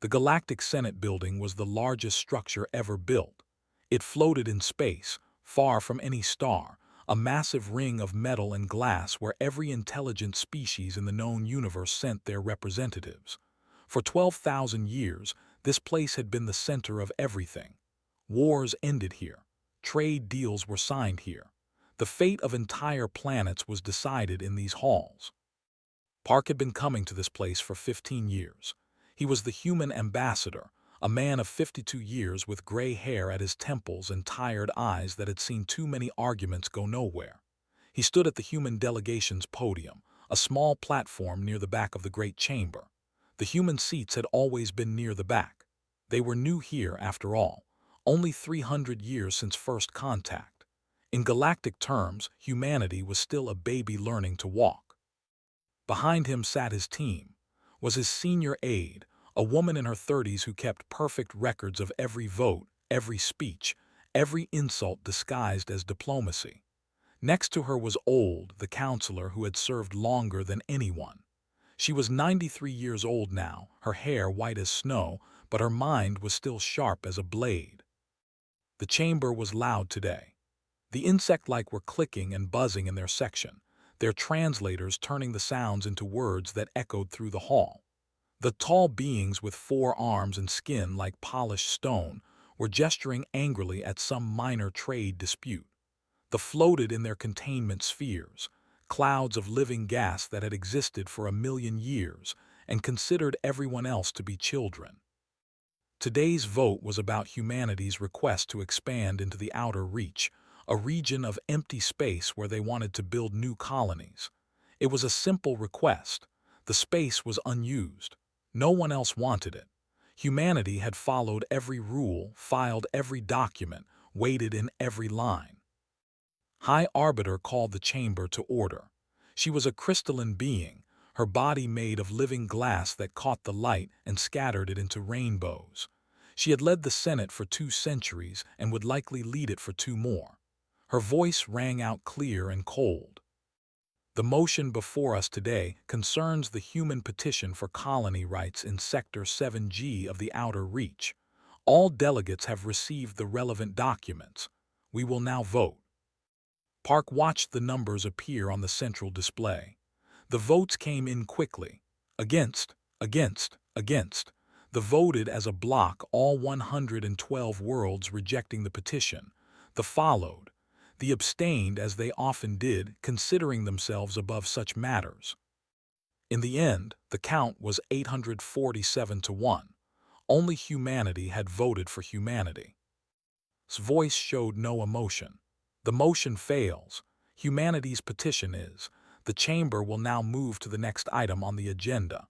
The Galactic Senate building was the largest structure ever built. It floated in space, far from any star, a massive ring of metal and glass where every intelligent species in the known universe sent their representatives. For 12,000 years, this place had been the center of everything. Wars ended here. Trade deals were signed here. The fate of entire planets was decided in these halls. Park had been coming to this place for 15 years. He was the human ambassador, a man of 52 years with gray hair at his temples and tired eyes that had seen too many arguments go nowhere. He stood at the human delegation's podium, a small platform near the back of the great chamber. The human seats had always been near the back. They were new here, after all, only 300 years since first contact. In galactic terms, humanity was still a baby learning to walk. Behind him sat his team, was his senior aide, a woman in her 30s who kept perfect records of every vote, every speech, every insult disguised as diplomacy. Next to her was Old, the counselor who had served longer than anyone. She was 93 years old now, her hair white as snow, but her mind was still sharp as a blade. The chamber was loud today. The insect-like were clicking and buzzing in their section, their translators turning the sounds into words that echoed through the hall. The tall beings with 4 arms and skin like polished stone were gesturing angrily at some minor trade dispute. They floated in their containment spheres, clouds of living gas that had existed for 1,000,000 years and considered everyone else to be children. Today's vote was about humanity's request to expand into the outer reach, a region of empty space where they wanted to build new colonies. It was a simple request. The space was unused. No one else wanted it. Humanity had followed every rule, filed every document, waited in every line. High Arbiter called the chamber to order. She was a crystalline being, her body made of living glass that caught the light and scattered it into rainbows. She had led the Senate for 2 centuries and would likely lead it for 2 more. Her voice rang out clear and cold. The motion before us today concerns the human petition for colony rights in Sector 7G of the Outer Reach. All delegates have received the relevant documents. We will now vote. Park watched the numbers appear on the central display. The votes came in quickly. Against, against, against. The voted as a block, all 112 worlds rejecting the petition. The followed. The abstained, as they often did, considering themselves above such matters. In the end, the count was 847 to 1. Only humanity had voted for humanity. His voice showed no emotion. The motion fails. Humanity's petition is. The chamber will now move to the next item on the agenda.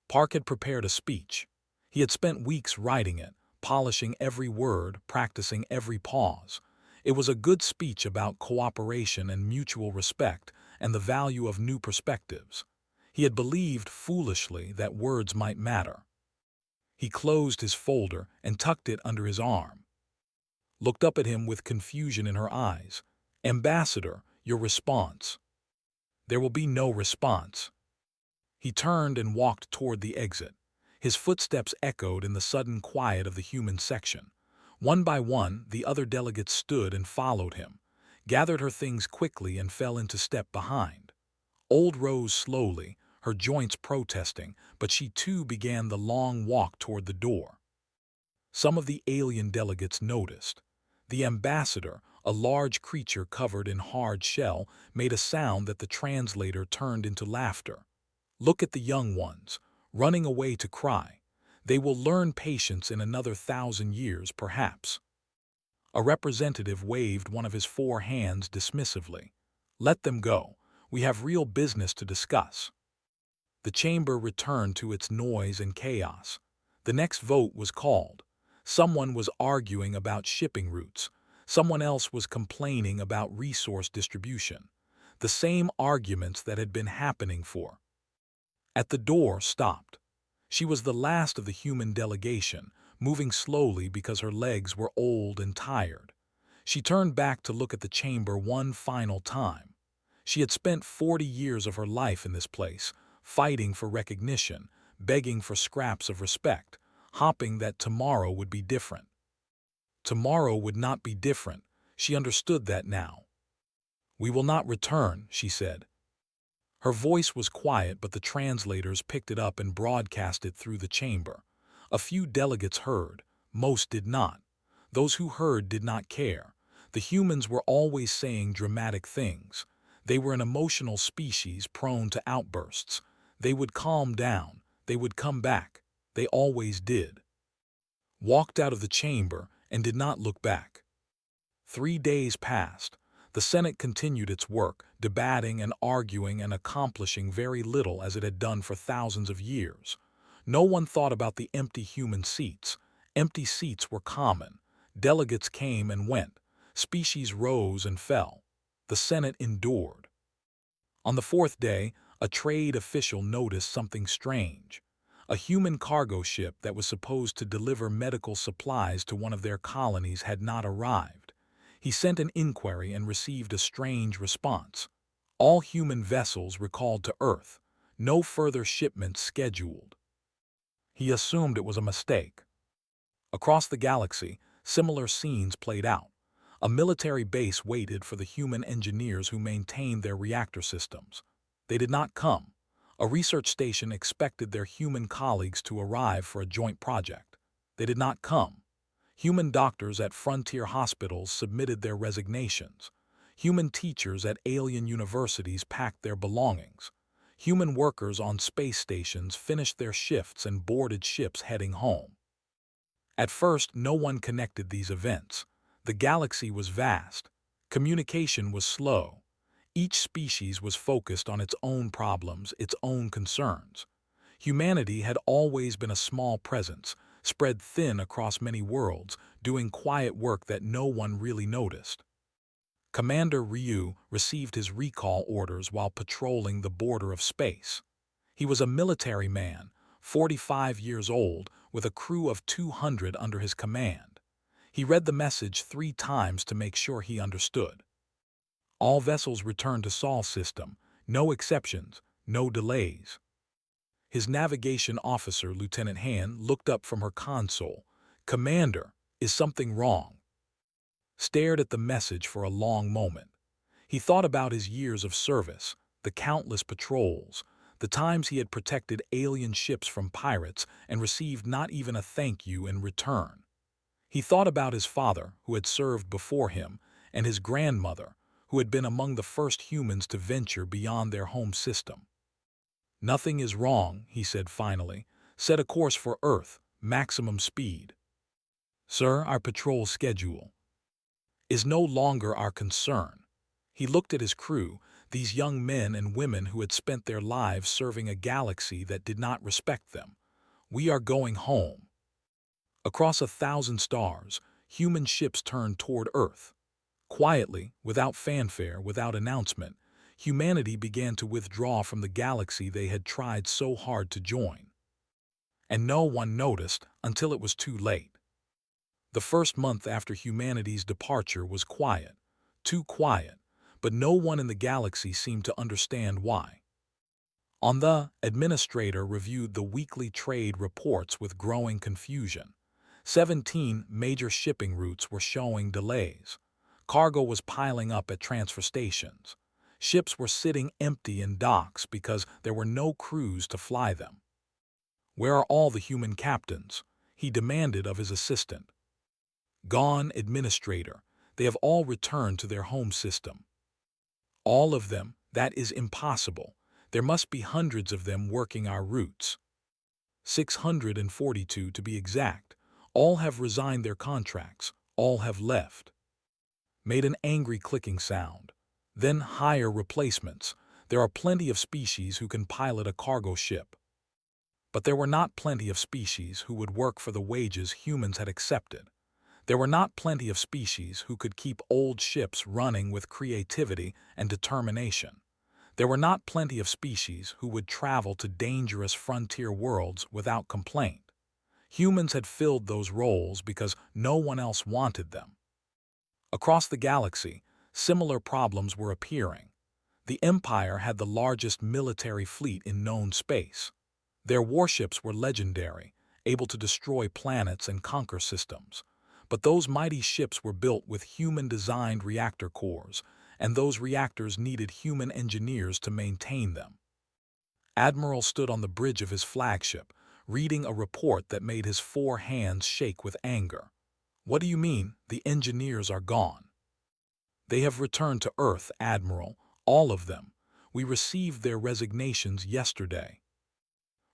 Park had prepared a speech. He had spent weeks writing it, polishing every word, practicing every pause. It was a good speech about cooperation and mutual respect and the value of new perspectives. He had believed foolishly that words might matter. He closed his folder and tucked it under his arm. Looked up at him with confusion in her eyes. "Ambassador, your response." "There will be no response." He turned and walked toward the exit. His footsteps echoed in the sudden quiet of the human section. One by one, the other delegates stood and followed him, gathered her things quickly and fell into step behind. Old rose slowly, her joints protesting, but she too began the long walk toward the door. Some of the alien delegates noticed. The ambassador, a large creature covered in hard shell, made a sound that the translator turned into laughter. "Look at the young ones, running away to cry. They will learn patience in another 1,000 years, perhaps." A representative waved one of his 4 hands dismissively. "Let them go. We have real business to discuss." The chamber returned to its noise and chaos. The next vote was called. Someone was arguing about shipping routes. Someone else was complaining about resource distribution. The same arguments that had been happening for. At the door stopped. She was the last of the human delegation, moving slowly because her legs were old and tired. She turned back to look at the chamber one final time. She had spent 40 years of her life in this place, fighting for recognition, begging for scraps of respect, hoping that tomorrow would be different. Tomorrow would not be different. She understood that now. "We will not return," she said. Her voice was quiet, but the translators picked it up and broadcast it through the chamber. A few delegates heard. Most did not. Those who heard did not care. The humans were always saying dramatic things. They were an emotional species prone to outbursts. They would calm down. They would come back. They always did. Walked out of the chamber and did not look back. 3 days passed. The Senate continued its work, debating and arguing and accomplishing very little as it had done for thousands of years. No one thought about the empty human seats. Empty seats were common. Delegates came and went. Species rose and fell. The Senate endured. On the 4th day, a trade official noticed something strange. A human cargo ship that was supposed to deliver medical supplies to one of their colonies had not arrived. He sent an inquiry and received a strange response. All human vessels recalled to Earth. No further shipments scheduled. He assumed it was a mistake. Across the galaxy, similar scenes played out. A military base waited for the human engineers who maintained their reactor systems. They did not come. A research station expected their human colleagues to arrive for a joint project. They did not come. Human doctors at frontier hospitals submitted their resignations. Human teachers at alien universities packed their belongings. Human workers on space stations finished their shifts and boarded ships heading home. At first, no one connected these events. The galaxy was vast. Communication was slow. Each species was focused on its own problems, its own concerns. Humanity had always been a small presence, spread thin across many worlds, doing quiet work that no one really noticed. Commander Ryu received his recall orders while patrolling the border of space. He was a military man, 45 years old, with a crew of 200 under his command. He read the message 3 times to make sure he understood. All vessels returned to Sol system, no exceptions, no delays. His navigation officer, Lieutenant Han, looked up from her console. "Commander, is something wrong?" Stared at the message for a long moment. He thought about his years of service, the countless patrols, the times he had protected alien ships from pirates and received not even a thank you in return. He thought about his father, who had served before him, and his grandmother, who had been among the first humans to venture beyond their home system. "Nothing is wrong," he said finally. "Set a course for Earth, maximum speed." "Sir, our patrol schedule is no longer our concern." He looked at his crew, these young men and women who had spent their lives serving a galaxy that did not respect them. "We are going home." Across 1,000 stars, human ships turned toward Earth. Quietly, without fanfare, without announcement, humanity began to withdraw from the galaxy they had tried so hard to join. And no one noticed until it was too late. The first month after humanity's departure was quiet, too quiet, but no one in the galaxy seemed to understand why. The administrator reviewed the weekly trade reports with growing confusion. 17 major shipping routes were showing delays. Cargo was piling up at transfer stations. Ships were sitting empty in docks because there were no crews to fly them. "Where are all the human captains?" he demanded of his assistant. "Gone, administrator. They have all returned to their home system." "All of them? That is impossible. There must be hundreds of them working our routes." 642 to be exact. All have resigned their contracts. All have left. Made an angry clicking sound. "Then hire replacements. There are plenty of species who can pilot a cargo ship." But there were not plenty of species who would work for the wages humans had accepted. There were not plenty of species who could keep old ships running with creativity and determination. There were not plenty of species who would travel to dangerous frontier worlds without complaint. Humans had filled those roles because no one else wanted them. Across the galaxy, similar problems were appearing. The Empire had the largest military fleet in known space. Their warships were legendary, able to destroy planets and conquer systems. But those mighty ships were built with human-designed reactor cores, and those reactors needed human engineers to maintain them. Admiral stood on the bridge of his flagship, reading a report that made his 4 hands shake with anger. "What do you mean, the engineers are gone?" "They have returned to Earth, Admiral, all of them. We received their resignations yesterday."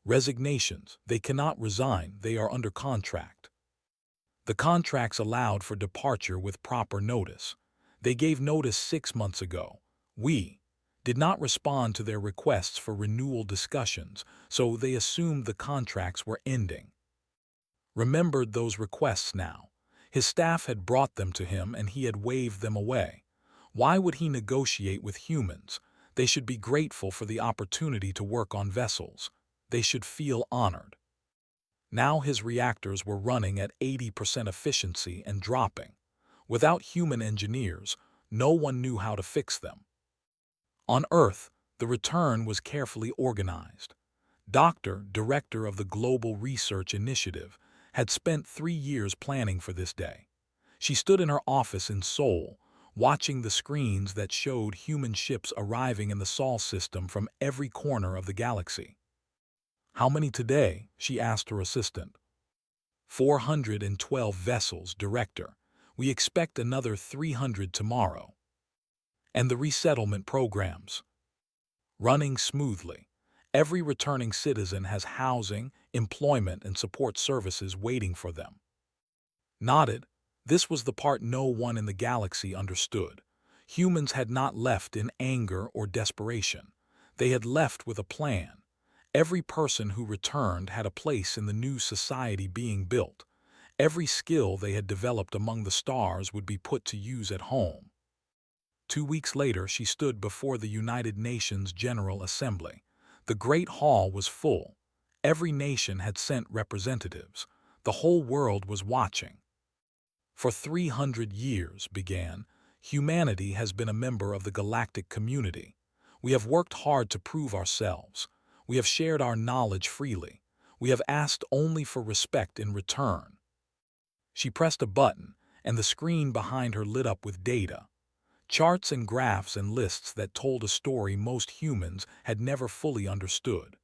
"Resignations? They cannot resign, they are under contract." "The contracts allowed for departure with proper notice. They gave notice 6 months ago. We did not respond to their requests for renewal discussions, so they assumed the contracts were ending." Remembered those requests now. His staff had brought them to him and he had waved them away. Why would he negotiate with humans? They should be grateful for the opportunity to work on vessels. They should feel honored. Now his reactors were running at 80% efficiency and dropping. Without human engineers, no one knew how to fix them. On Earth, the return was carefully organized. Director of the Global Research Initiative, had spent 3 years planning for this day. She stood in her office in Seoul, watching the screens that showed human ships arriving in the Sol system from every corner of the galaxy. "How many today?" she asked her assistant. 412 vessels, Director. We expect another 300 tomorrow." "And the resettlement programs?" "Running smoothly. Every returning citizen has housing, employment, and support services waiting for them." Nodded. This was the part no one in the galaxy understood. Humans had not left in anger or desperation. They had left with a plan. Every person who returned had a place in the new society being built. Every skill they had developed among the stars would be put to use at home. 2 weeks later, she stood before the United Nations General Assembly. The Great Hall was full. Every nation had sent representatives. The whole world was watching. "For 300 years," began, "humanity has been a member of the galactic community. We have worked hard to prove ourselves. We have shared our knowledge freely. We have asked only for respect in return." She pressed a button, and the screen behind her lit up with data. Charts and graphs and lists that told a story most humans had never fully understood.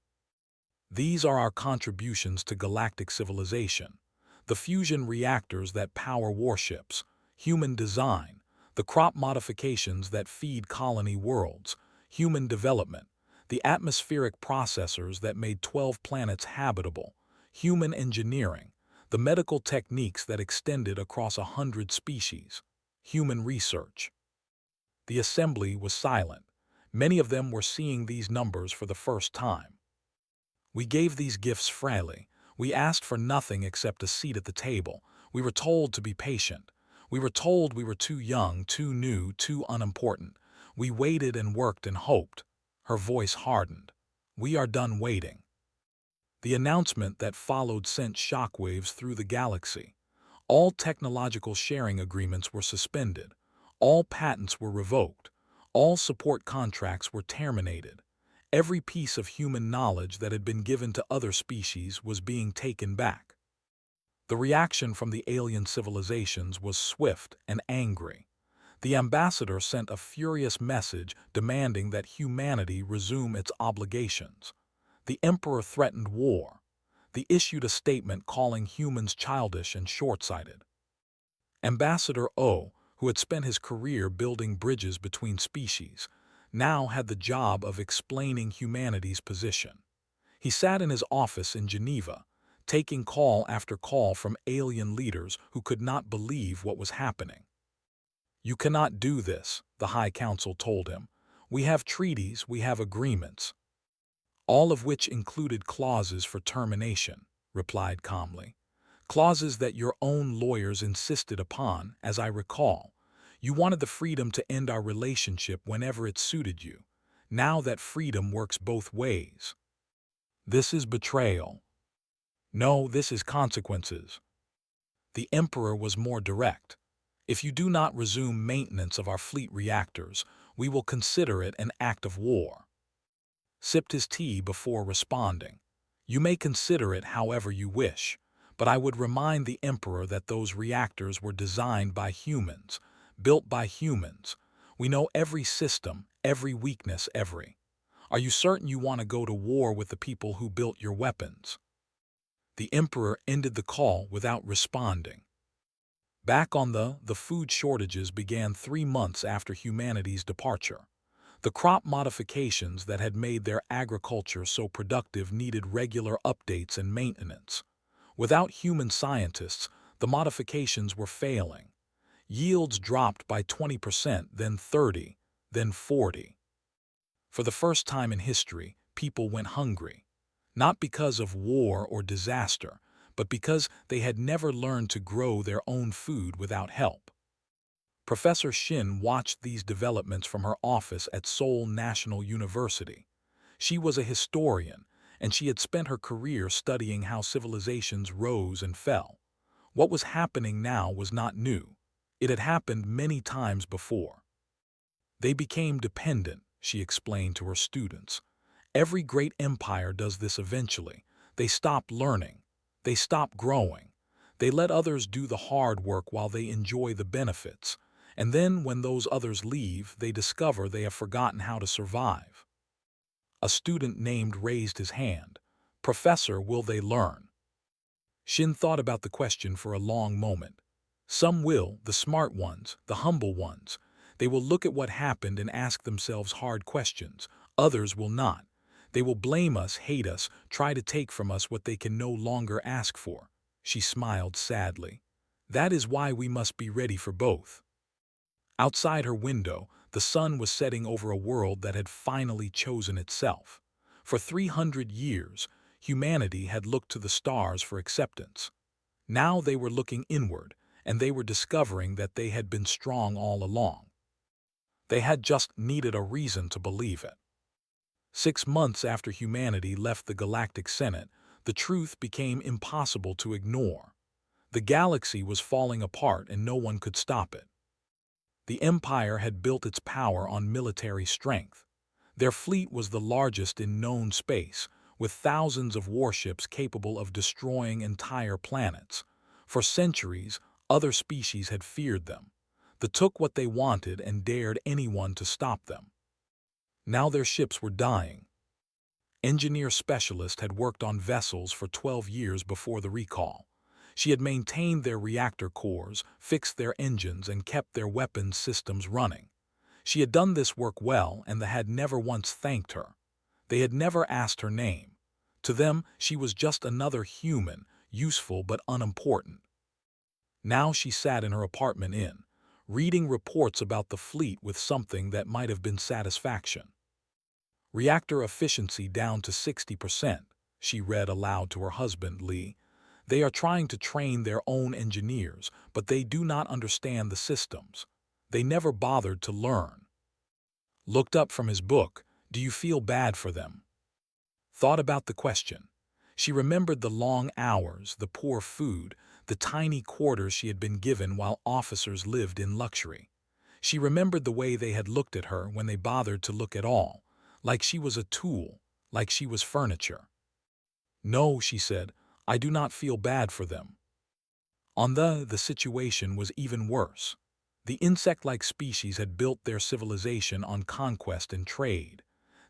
"These are our contributions to galactic civilization. The fusion reactors that power warships, human design, the crop modifications that feed colony worlds, human development, the atmospheric processors that made 12 planets habitable, human engineering, the medical techniques that extended across 100 species, human research." The assembly was silent. Many of them were seeing these numbers for the first time. "We gave these gifts freely. We asked for nothing except a seat at the table. We were told to be patient. We were told we were too young, too new, too unimportant. We waited and worked and hoped." Her voice hardened. "We are done waiting." The announcement that followed sent shockwaves through the galaxy. All technological sharing agreements were suspended. All patents were revoked. All support contracts were terminated. Every piece of human knowledge that had been given to other species was being taken back. The reaction from the alien civilizations was swift and angry. The ambassador sent a furious message demanding that humanity resume its obligations. The emperor threatened war. They issued a statement calling humans childish and short-sighted. Ambassador O, who had spent his career building bridges between species, now had the job of explaining humanity's position. He sat in his office in Geneva, taking call after call from alien leaders who could not believe what was happening. "You cannot do this," the High Council told him. "We have treaties, we have agreements." "All of which included clauses for termination," replied calmly. "Clauses that your own lawyers insisted upon, as I recall. You wanted the freedom to end our relationship whenever it suited you. Now that freedom works both ways. This is betrayal. No, this is consequences." The Emperor was more direct. "If you do not resume maintenance of our fleet reactors, we will consider it an act of war." Sipped his tea before responding. You may consider it however you wish, but I would remind the Emperor that those reactors were designed by humans, built by humans. We know every system, every weakness, every. Are you certain you want to go to war with the people who built your weapons?" The Emperor ended the call without responding. Back on the food shortages began 3 months after humanity's departure. The crop modifications that had made their agriculture so productive needed regular updates and maintenance. Without human scientists, the modifications were failing. Yields dropped by 20%, then 30, then 40. For the first time in history, people went hungry. Not because of war or disaster, but because they had never learned to grow their own food without help. Professor Shin watched these developments from her office at Seoul National University. She was a historian, and she had spent her career studying how civilizations rose and fell. What was happening now was not new. It had happened many times before. They became dependent, she explained to her students. Every great empire does this eventually. They stop learning. They stop growing. They let others do the hard work while they enjoy the benefits. And then when those others leave, they discover they have forgotten how to survive. A student named raised his hand. "Professor, will they learn?" Shin thought about the question for a long moment. Some will, the smart ones, the humble ones. They will look at what happened and ask themselves hard questions. Others will not. They will blame us, hate us, try to take from us what they can no longer ask for. She smiled sadly. That is why we must be ready for both. Outside her window, the sun was setting over a world that had finally chosen itself. For 300 years, humanity had looked to the stars for acceptance. Now they were looking inward, and they were discovering that they had been strong all along. They had just needed a reason to believe it. 6 months after humanity left the Galactic Senate, the truth became impossible to ignore. The galaxy was falling apart and no one could stop it. The Empire had built its power on military strength. Their fleet was the largest in known space, with thousands of warships capable of destroying entire planets. For centuries, other species had feared them. They took what they wanted and dared anyone to stop them. Now their ships were dying. Engineer Specialist had worked on vessels for 12 years before the recall. She had maintained their reactor cores, fixed their engines, and kept their weapons systems running. She had done this work well, and they had never once thanked her. They had never asked her name. To them, she was just another human, useful but unimportant. Now she sat in her apartment inn, reading reports about the fleet with something that might have been satisfaction. "Reactor efficiency down to 60%, she read aloud to her husband, Lee. "They are trying to train their own engineers, but they do not understand the systems. They never bothered to learn." Looked up from his book. "Do you feel bad for them?" Thought about the question. She remembered the long hours, the poor food, the tiny quarters she had been given while officers lived in luxury. She remembered the way they had looked at her when they bothered to look at all, like she was a tool, like she was furniture. "No," she said, "I do not feel bad for them." On the situation was even worse. The insect-like species had built their civilization on conquest and trade.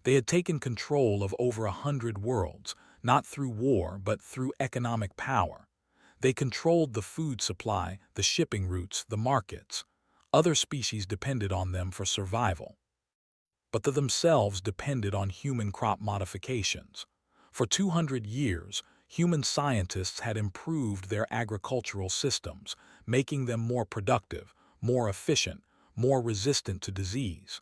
They had taken control of over 100 worlds, not through war but through economic power. They controlled the food supply, the shipping routes, the markets. Other species depended on them for survival. But they themselves depended on human crop modifications. For 200 years, human scientists had improved their agricultural systems, making them more productive, more efficient, more resistant to disease.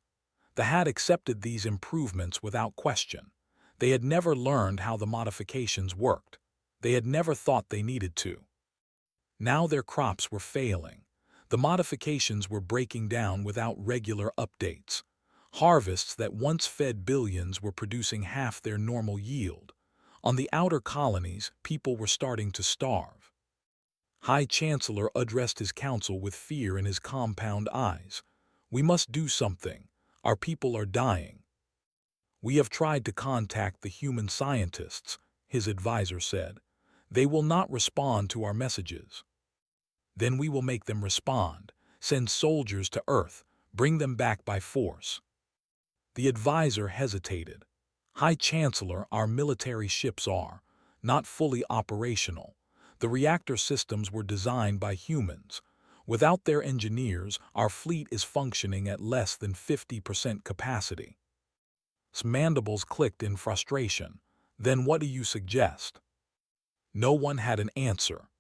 They had accepted these improvements without question. They had never learned how the modifications worked. They had never thought they needed to. Now their crops were failing. The modifications were breaking down without regular updates. Harvests that once fed billions were producing half their normal yield. On the outer colonies, people were starting to starve. High Chancellor addressed his council with fear in his compound eyes. "We must do something. Our people are dying." "We have tried to contact the human scientists," his advisor said. "They will not respond to our messages." "Then we will make them respond. Send soldiers to Earth. Bring them back by force." The advisor hesitated. "High Chancellor, our military ships are not fully operational. The reactor systems were designed by humans. Without their engineers, our fleet is functioning at less than 50% capacity." His mandibles clicked in frustration. "Then what do you suggest?" No one had an answer.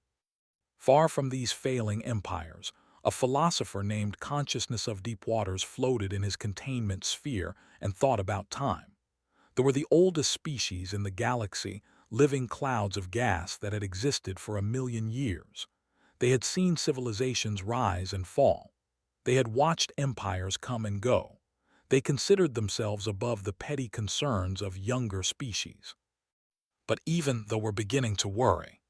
Far from these failing empires, a philosopher named Consciousness of Deep Waters floated in his containment sphere and thought about time. They were the oldest species in the galaxy, living clouds of gas that had existed for 1,000,000 years. They had seen civilizations rise and fall. They had watched empires come and go. They considered themselves above the petty concerns of younger species. But even though we're beginning to worry,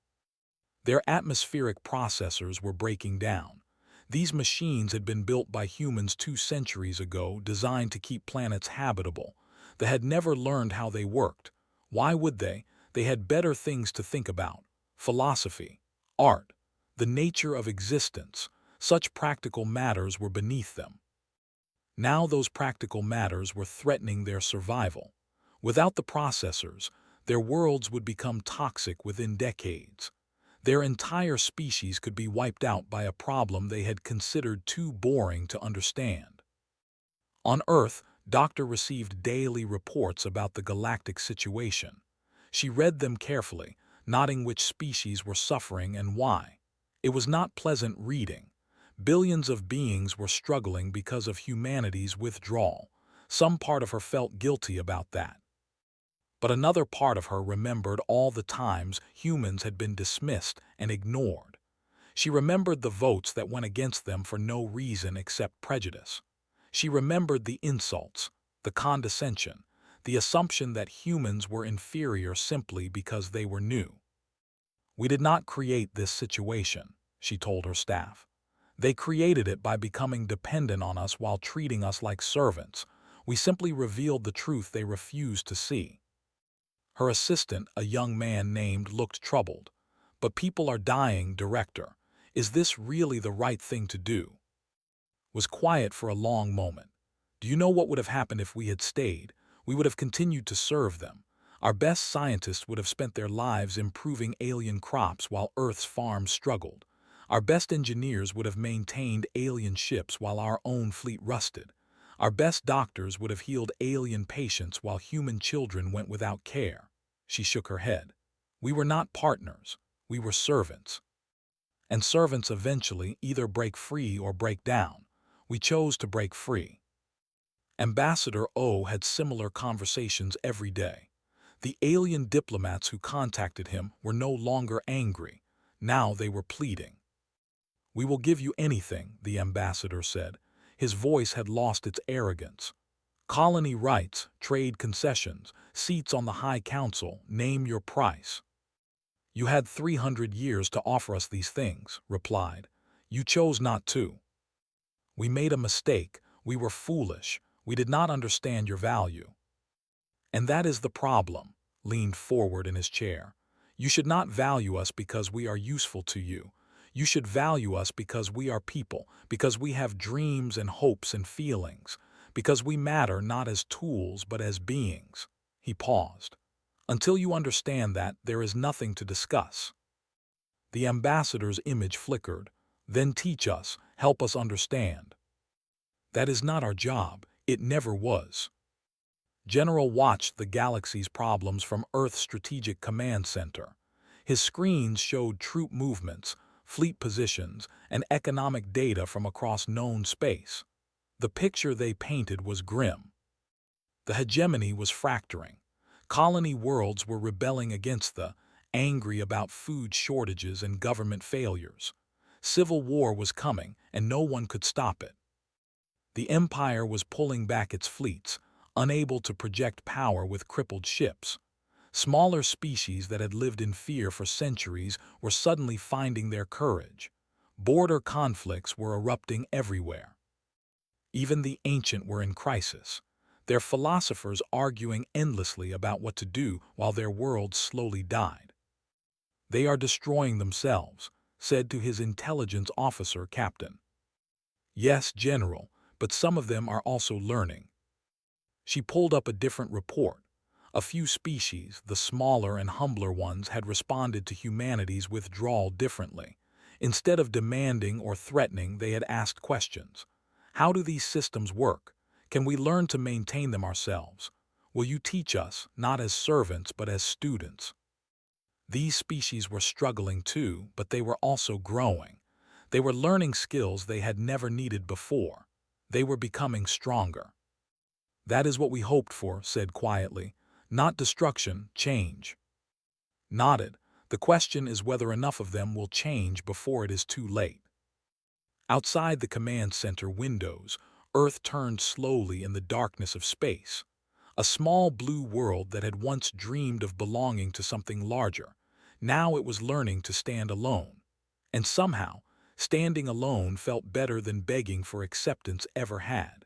their atmospheric processors were breaking down. These machines had been built by humans 2 centuries ago, designed to keep planets habitable. They had never learned how they worked. Why would they? They had better things to think about. Philosophy, art, the nature of existence. Such practical matters were beneath them. Now those practical matters were threatening their survival. Without the processors, their worlds would become toxic within decades. Their entire species could be wiped out by a problem they had considered too boring to understand. On Earth, Doctor received daily reports about the galactic situation. She read them carefully, noting which species were suffering and why. It was not pleasant reading. Billions of beings were struggling because of humanity's withdrawal. Some part of her felt guilty about that. But another part of her remembered all the times humans had been dismissed and ignored. She remembered the votes that went against them for no reason except prejudice. She remembered the insults, the condescension, the assumption that humans were inferior simply because they were new. "We did not create this situation," she told her staff. "They created it by becoming dependent on us while treating us like servants. We simply revealed the truth they refused to see." Her assistant, a young man named, looked troubled. "But people are dying, Director. Is this really the right thing to do?" Was quiet for a long moment. "Do you know what would have happened if we had stayed? We would have continued to serve them. Our best scientists would have spent their lives improving alien crops while Earth's farms struggled. Our best engineers would have maintained alien ships while our own fleet rusted. Our best doctors would have healed alien patients while human children went without care." She shook her head. "We were not partners. We were servants. And servants eventually either break free or break down. We chose to break free." Ambassador O had similar conversations every day. The alien diplomats who contacted him were no longer angry. Now they were pleading. "We will give you anything," the ambassador said. His voice had lost its arrogance. "Colony rights, trade concessions, seats on the High Council, name your price." "You had 300 years to offer us these things," replied. "You chose not to. We made a mistake. We were foolish. We did not understand your value." "And that is the problem," leaned forward in his chair. "You should not value us because we are useful to you. You should value us because we are people, because we have dreams and hopes and feelings, because we matter not as tools but as beings." He paused. "Until you understand that, there is nothing to discuss." The ambassador's image flickered. "Then teach us, help us understand." "That is not our job. It never was." General watched the galaxy's problems from Earth's Strategic Command Center. His screens showed troop movements, fleet positions, and economic data from across known space. The picture they painted was grim. The hegemony was fracturing. Colony worlds were rebelling against angry about food shortages and government failures. Civil war was coming, and no one could stop it. The Empire was pulling back its fleets, unable to project power with crippled ships. Smaller species that had lived in fear for centuries were suddenly finding their courage. Border conflicts were erupting everywhere. Even the ancient were in crisis. their philosophers arguing endlessly about what to do while their world slowly died. "They are destroying themselves," said to his intelligence officer captain. "Yes, General, but some of them are also learning." She pulled up a different report. A few species, the smaller and humbler ones, had responded to humanity's withdrawal differently. Instead of demanding or threatening, they had asked questions. How do these systems work? Can we learn to maintain them ourselves? Will you teach us, not as servants, but as students? These species were struggling too, but they were also growing. They were learning skills they had never needed before. They were becoming stronger. "That is what we hoped for," said quietly. "Not destruction, change." Nodded. "The question is whether enough of them will change before it is too late." Outside the command center windows, Earth turned slowly in the darkness of space. A small blue world that had once dreamed of belonging to something larger. Now it was learning to stand alone. And somehow, standing alone felt better than begging for acceptance ever had.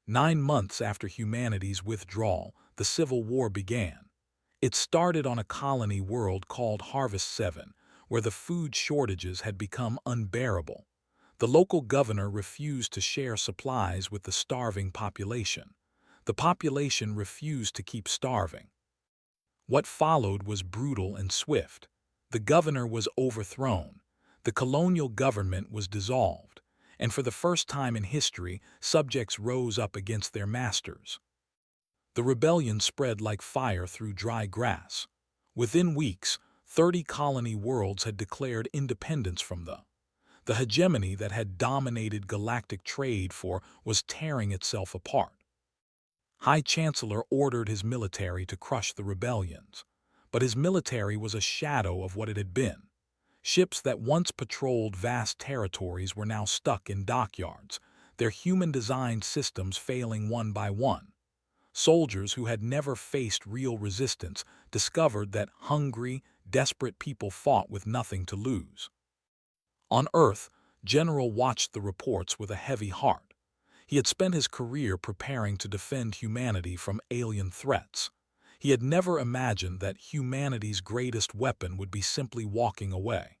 9 months after humanity's withdrawal, the Civil War began. It started on a colony world called Harvest 7, where the food shortages had become unbearable. The local governor refused to share supplies with the starving population. The population refused to keep starving. What followed was brutal and swift. The governor was overthrown. The colonial government was dissolved. And for the first time in history, subjects rose up against their masters. The rebellion spread like fire through dry grass. Within weeks, 30 colony worlds had declared independence from the hegemony that had dominated galactic trade was tearing itself apart. High Chancellor ordered his military to crush the rebellions. But his military was a shadow of what it had been. Ships that once patrolled vast territories were now stuck in dockyards, their human-designed systems failing one by one. Soldiers who had never faced real resistance discovered that hungry, desperate people fought with nothing to lose. On Earth, General watched the reports with a heavy heart. He had spent his career preparing to defend humanity from alien threats. He had never imagined that humanity's greatest weapon would be simply walking away.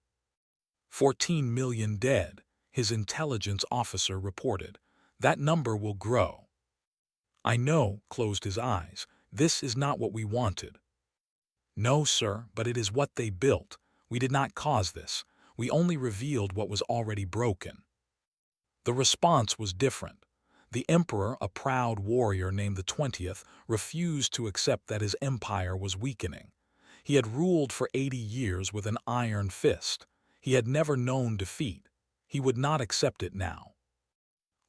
14 million dead, his intelligence officer reported. That number will grow. "I know," closed his eyes. "This is not what we wanted." "No, sir, but it is what they built. We did not cause this. We only revealed what was already broken." The response was different. The emperor, a proud warrior named the 20th, refused to accept that his empire was weakening. He had ruled for 80 years with an iron fist. He had never known defeat. He would not accept it now.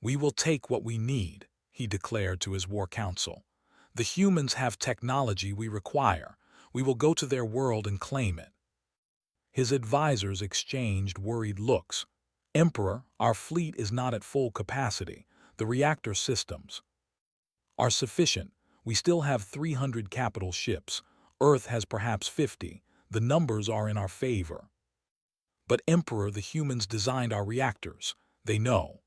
"We will take what we need," he declared to his war council. "The humans have technology we require. We will go to their world and claim it." His advisors exchanged worried looks. "Emperor, our fleet is not at full capacity. The reactor systems are sufficient. We still have 300 capital ships. Earth has perhaps 50. The numbers are in our favor." "But Emperor, the humans designed our reactors. They know."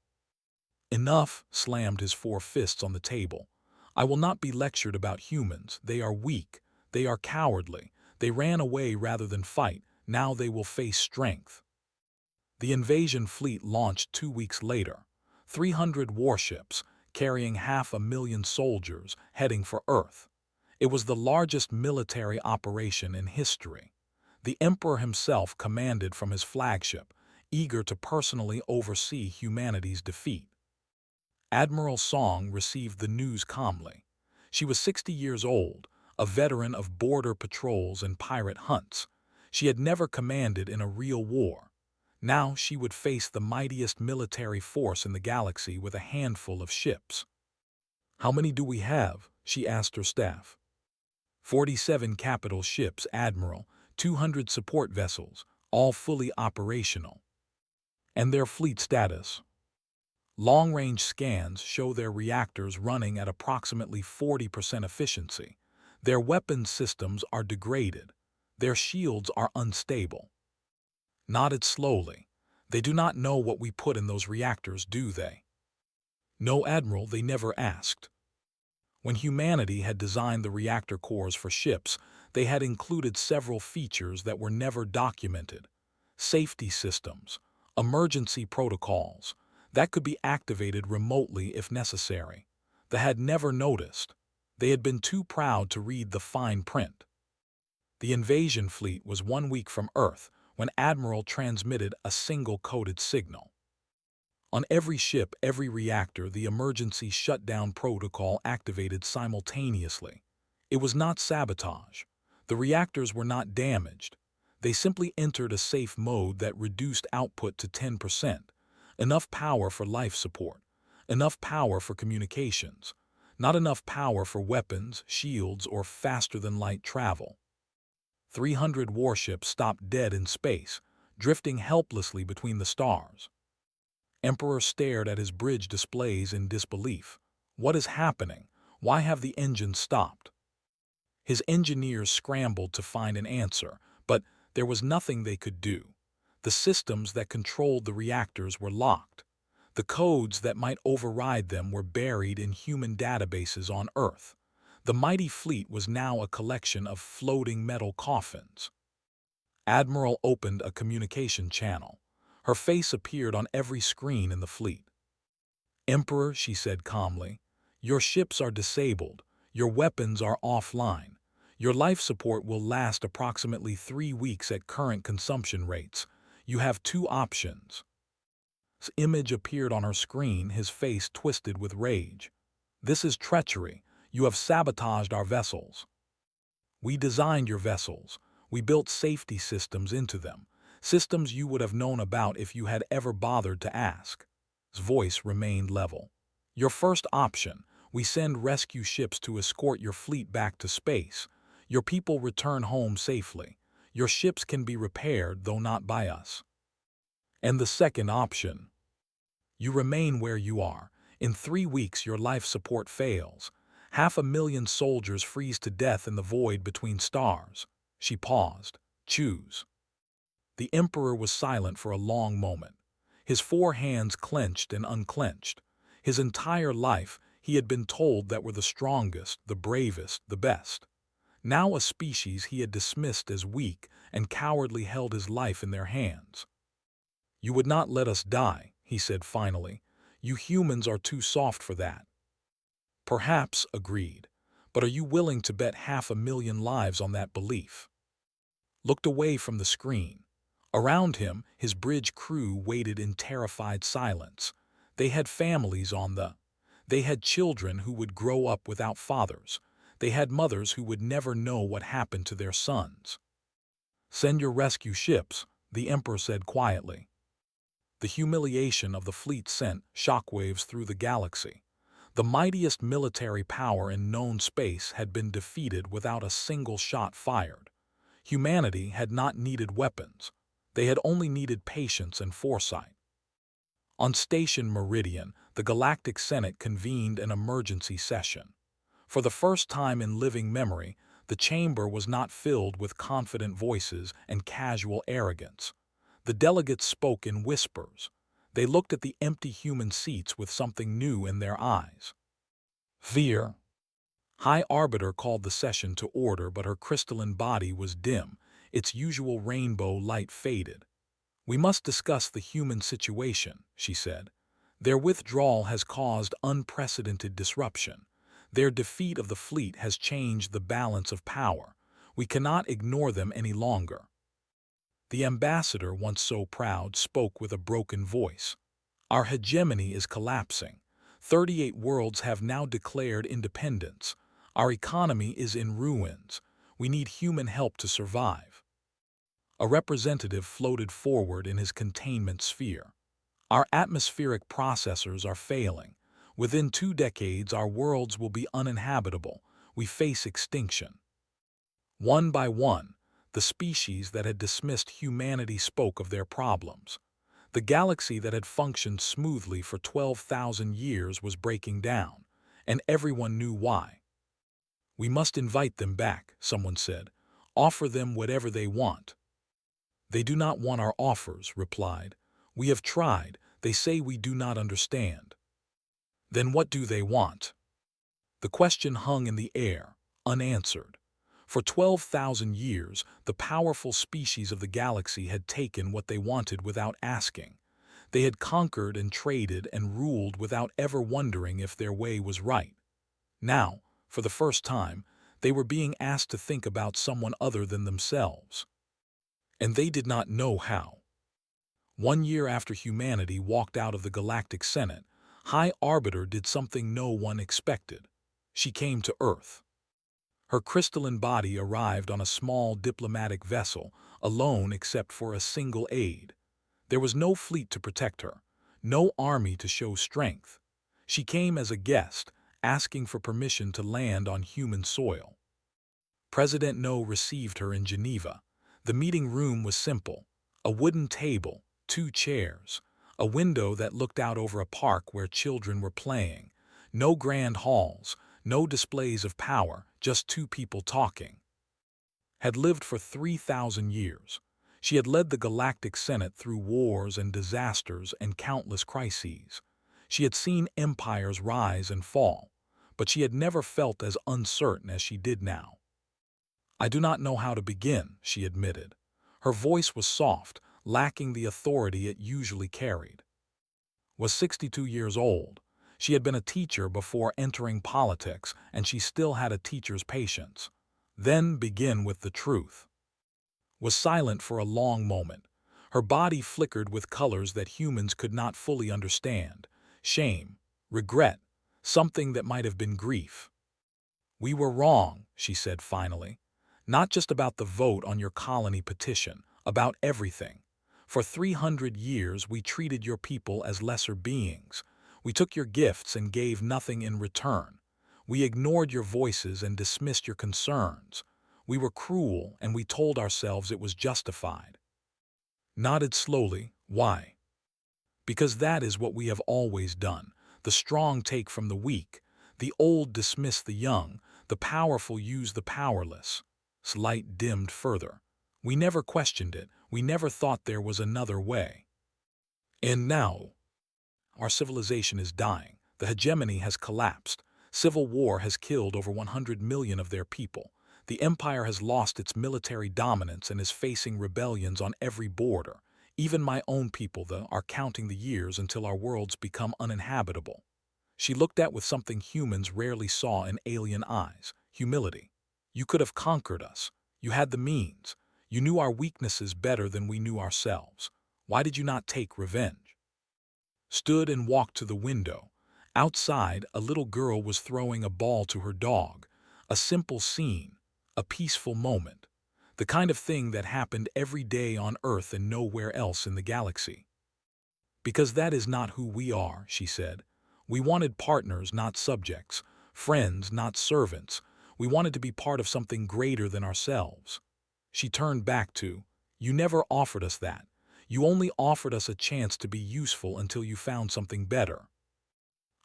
"Enough," slammed his four fists on the table. "I will not be lectured about humans. They are weak. They are cowardly. They ran away rather than fight. Now they will face strength." The invasion fleet launched 2 weeks later. 300 warships, carrying 500,000 soldiers, heading for Earth. It was the largest military operation in history. The Emperor himself commanded from his flagship, eager to personally oversee humanity's defeat. Admiral Song received the news calmly. She was 60 years old, a veteran of border patrols and pirate hunts. She had never commanded in a real war. Now she would face the mightiest military force in the galaxy with a handful of ships. "How many do we have?" she asked her staff. 47 capital ships, Admiral, 200 support vessels, all fully operational. "And their fleet status?" "Long-range scans show their reactors running at approximately 40% efficiency. Their weapons systems are degraded. Their shields are unstable." Nodded slowly. "They do not know what we put in those reactors, do they?" "No, Admiral, they never asked." When humanity had designed the reactor cores for ships, they had included several features that were never documented. Safety systems, emergency protocols, that could be activated remotely if necessary. They had never noticed. They had been too proud to read the fine print. The invasion fleet was 1 week from Earth when Admiral transmitted a single coded signal. On every ship, every reactor, the emergency shutdown protocol activated simultaneously. It was not sabotage. The reactors were not damaged. They simply entered a safe mode that reduced output to 10%. Enough power for life support. Enough power for communications. Not enough power for weapons, shields, or faster-than-light travel. 300 warships stopped dead in space, drifting helplessly between the stars. Emperor stared at his bridge displays in disbelief. What is happening? Why have the engines stopped? His engineers scrambled to find an answer, but there was nothing they could do. The systems that controlled the reactors were locked. The codes that might override them were buried in human databases on Earth. The mighty fleet was now a collection of floating metal coffins. Admiral opened a communication channel. Her face appeared on every screen in the fleet. "Emperor," she said calmly, "your ships are disabled. Your weapons are offline. Your life support will last approximately 3 weeks at current consumption rates. You have 2 options." His image appeared on her screen, his face twisted with rage. "This is treachery. You have sabotaged our vessels. We designed your vessels. We built safety systems into them. Systems you would have known about if you had ever bothered to ask." His voice remained level. "Your first option, we send rescue ships to escort your fleet back to space. Your people return home safely. Your ships can be repaired, though not by us. And the second option, you remain where you are. In 3 weeks your life support fails. 500,000 soldiers freeze to death in the void between stars." She paused. "Choose." The Emperor was silent for a long moment. His 4 hands clenched and unclenched. His entire life, he had been told that were the strongest, the bravest, the best. Now a species he had dismissed as weak and cowardly held his life in their hands. "You would not let us die," he said finally. "You humans are too soft for that." "Perhaps," agreed. "But are you willing to bet 500,000 lives on that belief?" Looked away from the screen. Around him, his bridge crew waited in terrified silence. They had families on the... They had children who would grow up without fathers. They had mothers who would never know what happened to their sons. "Send your rescue ships," the Emperor said quietly. The humiliation of the fleet sent shockwaves through the galaxy. The mightiest military power in known space had been defeated without a single shot fired. Humanity had not needed weapons. They had only needed patience and foresight. On Station Meridian, the Galactic Senate convened an emergency session. For the first time in living memory, the chamber was not filled with confident voices and casual arrogance. The delegates spoke in whispers. They looked at the empty human seats with something new in their eyes. Fear. High Arbiter called the session to order, but her crystalline body was dim. Its usual rainbow light faded. "We must discuss the human situation," she said. "Their withdrawal has caused unprecedented disruption. Their defeat of the fleet has changed the balance of power. We cannot ignore them any longer." The ambassador, once so proud, spoke with a broken voice. "Our hegemony is collapsing. 38 worlds have now declared independence. Our economy is in ruins. We need human help to survive." A representative floated forward in his containment sphere. "Our atmospheric processors are failing. Within 2 decades, our worlds will be uninhabitable. We face extinction." One by one, the species that had dismissed humanity spoke of their problems. The galaxy that had functioned smoothly for 12,000 years was breaking down, and everyone knew why. "We must invite them back," someone said. "Offer them whatever they want." "They do not want our offers," replied. "We have tried. They say we do not understand." "Then what do they want?" The question hung in the air, unanswered. For 12,000 years, the powerful species of the galaxy had taken what they wanted without asking. They had conquered and traded and ruled without ever wondering if their way was right. Now, for the first time, they were being asked to think about someone other than themselves. And they did not know how. 1 year after humanity walked out of the Galactic Senate, High Arbiter did something no one expected. She came to Earth. Her crystalline body arrived on a small diplomatic vessel, alone except for a single aide. There was no fleet to protect her, no army to show strength. She came as a guest, asking for permission to land on human soil. President No received her in Geneva. The meeting room was simple: a wooden table, 2 chairs, a window that looked out over a park where children were playing. No grand halls, no displays of power, just two people talking. Had lived for 3,000 years. She had led the Galactic Senate through wars and disasters and countless crises. She had seen empires rise and fall, but she had never felt as uncertain as she did now. "I do not know how to begin," she admitted. Her voice was soft, lacking the authority it usually carried. Was 62 years old. She had been a teacher before entering politics, and she still had a teacher's patience. Then begin with the truth. Was silent for a long moment. Her body flickered with colors that humans could not fully understand. Shame, regret, something that might have been grief. "We were wrong," she said finally. "Not just about the vote on your colony petition, about everything. For 300 years we treated your people as lesser beings. We took your gifts and gave nothing in return. We ignored your voices and dismissed your concerns. We were cruel, and we told ourselves it was justified." Nodded slowly. "Why?" "Because that is what we have always done. The strong take from the weak. The old dismiss the young. The powerful use the powerless." Light dimmed further. "We never questioned it. We never thought there was another way. And now, our civilization is dying. The hegemony has collapsed. Civil war has killed over 100 million of their people. The empire has lost its military dominance and is facing rebellions on every border. Even my own people, though, are counting the years until our worlds become uninhabitable." She looked at with something humans rarely saw in alien eyes: humility. "You could have conquered us. You had the means. You knew our weaknesses better than we knew ourselves. Why did you not take revenge?" Stood and walked to the window. Outside, a little girl was throwing a ball to her dog. A simple scene, a peaceful moment. The kind of thing that happened every day on Earth and nowhere else in the galaxy. "Because that is not who we are," she said. "We wanted partners, not subjects. Friends, not servants. We wanted to be part of something greater than ourselves." She turned back to, "You never offered us that. You only offered us a chance to be useful until you found something better."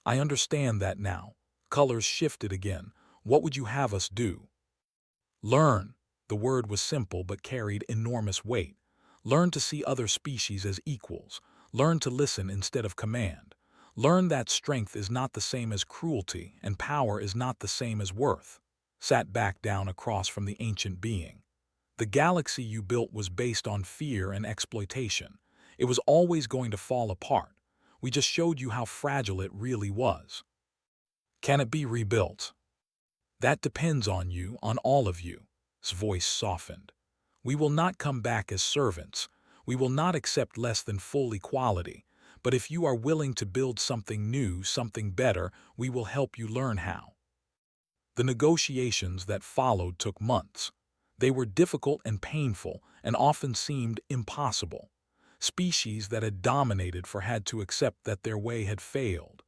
"I understand that now." Colors shifted again. "What would you have us do?" "Learn." The word was simple but carried enormous weight. "Learn to see other species as equals. Learn to listen instead of command. Learn that strength is not the same as cruelty and power is not the same as worth." Sat back down across from the ancient being. "The galaxy you built was based on fear and exploitation. It was always going to fall apart. We just showed you how fragile it really was. Can it be rebuilt?" "That depends on you, on all of you." His voice softened. "We will not come back as servants. We will not accept less than full equality. But if you are willing to build something new, something better, we will help you learn how." The negotiations that followed took months. They were difficult and painful and often seemed impossible. Species that had dominated had to accept that their way had failed.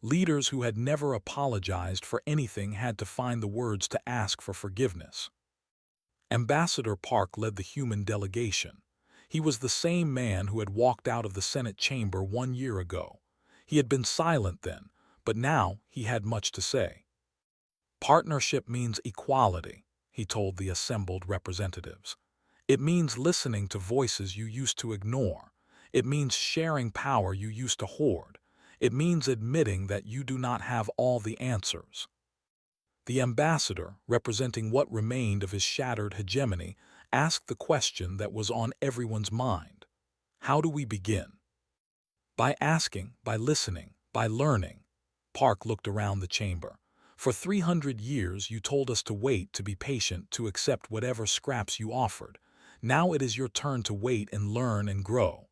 Leaders who had never apologized for anything had to find the words to ask for forgiveness. Ambassador Park led the human delegation. He was the same man who had walked out of the Senate chamber 1 year ago. He had been silent then, but now he had much to say. "Partnership means equality," he told the assembled representatives. "It means listening to voices you used to ignore. It means sharing power you used to hoard. It means admitting that you do not have all the answers." The ambassador, representing what remained of his shattered hegemony, asked the question that was on everyone's mind. How do we begin? By asking, by listening, by learning. Park looked around the chamber. For 300 years you told us to wait, to be patient, to accept whatever scraps you offered. Now it is your turn to wait and learn and grow.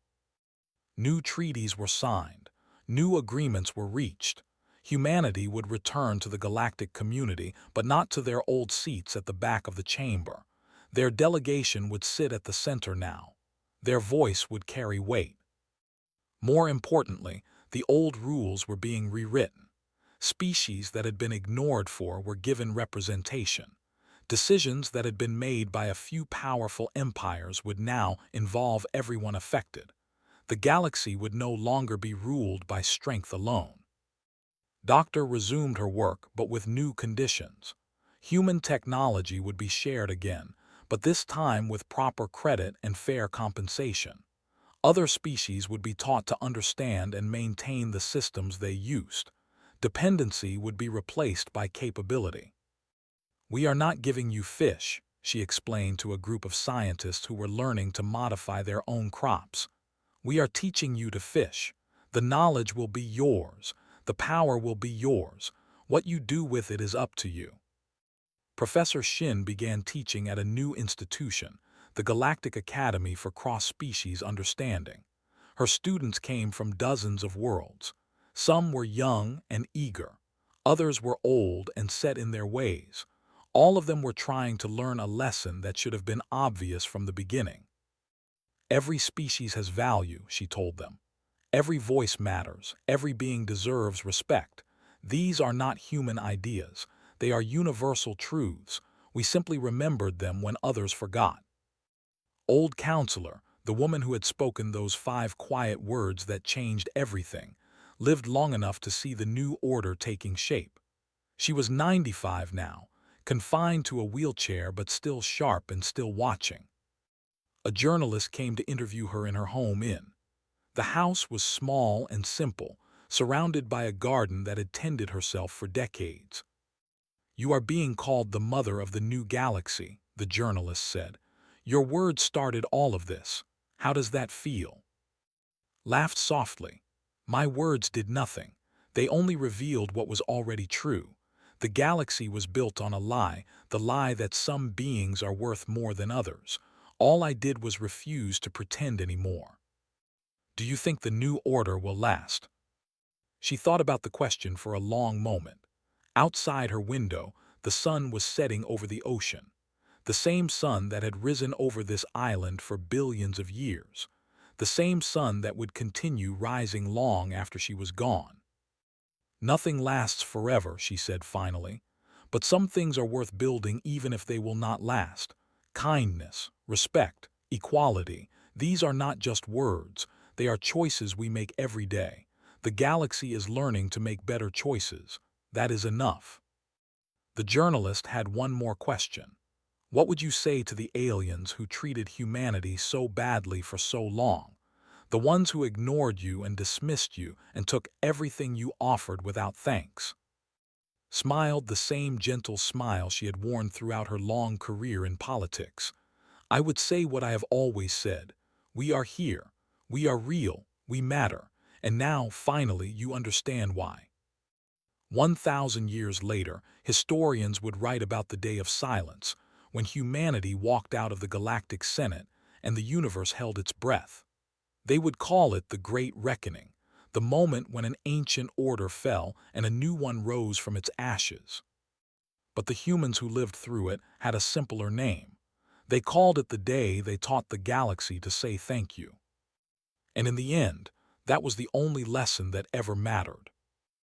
New treaties were signed. New agreements were reached. Humanity would return to the galactic community, but not to their old seats at the back of the chamber. Their delegation would sit at the center now. Their voice would carry weight. More importantly, the old rules were being rewritten. Species that had been ignored were given representation. Decisions that had been made by a few powerful empires would now involve everyone affected. The galaxy would no longer be ruled by strength alone. Doctor resumed her work, but with new conditions. Human technology would be shared again, but this time with proper credit and fair compensation. Other species would be taught to understand and maintain the systems they used. Dependency would be replaced by capability. "We are not giving you fish," she explained to a group of scientists who were learning to modify their own crops. "We are teaching you to fish. The knowledge will be yours. The power will be yours. What you do with it is up to you." Professor Shin began teaching at a new institution, the Galactic Academy for Cross-Species Understanding. Her students came from dozens of worlds. Some were young and eager. Others were old and set in their ways. All of them were trying to learn a lesson that should have been obvious from the beginning. "Every species has value," she told them. "Every voice matters. Every being deserves respect. These are not human ideas. They are universal truths. We simply remembered them when others forgot." Old Counselor, the woman who had spoken those 5 quiet words that changed everything, lived long enough to see the new order taking shape. She was 95 now, confined to a wheelchair but still sharp and still watching. A journalist came to interview her in her home inn. The house was small and simple, surrounded by a garden that had tended herself for decades. "You are being called the mother of the new galaxy," the journalist said. "Your words started all of this. How does that feel?" Laughed softly. "My words did nothing. They only revealed what was already true. The galaxy was built on a lie, the lie that some beings are worth more than others. All I did was refuse to pretend anymore." "Do you think the new order will last?" She thought about the question for a long moment. Outside her window, the sun was setting over the ocean. The same sun that had risen over this island for billions of years. The same sun that would continue rising long after she was gone. "Nothing lasts forever," she said finally. "But some things are worth building even if they will not last. Kindness, respect, equality, these are not just words. They are choices we make every day. The galaxy is learning to make better choices. That is enough." The journalist had one more question. "What would you say to the aliens who treated humanity so badly for so long? The ones who ignored you and dismissed you and took everything you offered without thanks?" Smiled the same gentle smile she had worn throughout her long career in politics. "I would say what I have always said. We are here. We are real. We matter. And now, finally, you understand why." 1,000 years later, historians would write about the day of silence, when humanity walked out of the Galactic Senate and the universe held its breath. They would call it the Great Reckoning, the moment when an ancient order fell and a new one rose from its ashes. But the humans who lived through it had a simpler name. They called it the day they taught the galaxy to say thank you. And in the end, that was the only lesson that ever mattered.